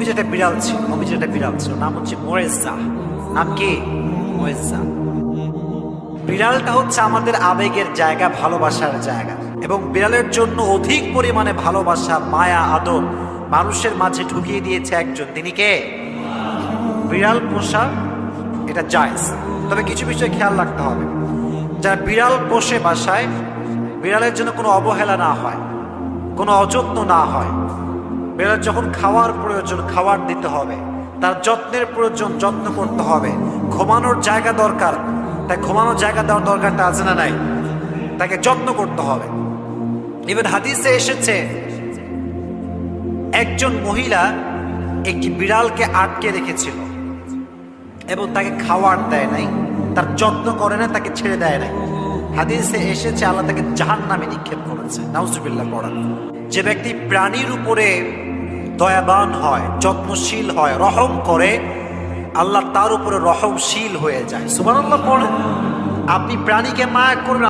নবীজি একটা বিড়াল ছিল, নবীজির একটা বিড়াল ছিল, নাম হচ্ছে মুয়েজ্জা। নাম কি? মুয়েজ্জা। বিড়ালটা হচ্ছে আমাদের আবেগের জায়গা, ভালোবাসার জায়গা, এবং বিড়ালের জন্য অধিক পরিমাণে ভালোবাসা, মায়া, আদর মানুষের মাঝে ঢুকিয়ে দিয়েছে একজন। তিনি কে? বিড়াল পোষা এটা জায়েজ, তবে কিছু বিষয় খেয়াল রাখতে হবে। যারা বিড়াল পোষে বাসায়, বিড়ালের জন্য কোনো অবহেলা না হয়, কোনো অযত্ন না হয়। বিড়াল যখন খাওয়ার প্রয়োজন খাবার দিতে হবে, তার যত্নের প্রয়োজন যত্ন করতে হবে। ঘুমানোর জায়গা দরকার, তাই ঘুমানোর জায়গা দেওয়ার দরকারটা আছে না নাই? তাকে যত্ন করতে হবে। ইভেন হাদিসে এসেছে একজন মহিলা একটি বিড়ালকে আটকে রেখেছিল এবং তাকে খাওয়ার দেয় নাই, তার যত্ন করে না, তাকে ছেড়ে দেয় নাই। হাদিসে এসেছে আল্লাহ তাকে জাহান্নামে নিক্ষেপ করেছে। নাউজুবিল্লাহ পড়ান। যে ব্যক্তি প্রাণীর উপরে দয়াবান হয়, যত্নশীল হয়, রহম করে, আল্লাহ তার উপরে রহমশীল হয়ে যায়। সুবহানাল্লাহ পড়েন। আপনি প্রাণীকে মায়া করবেন,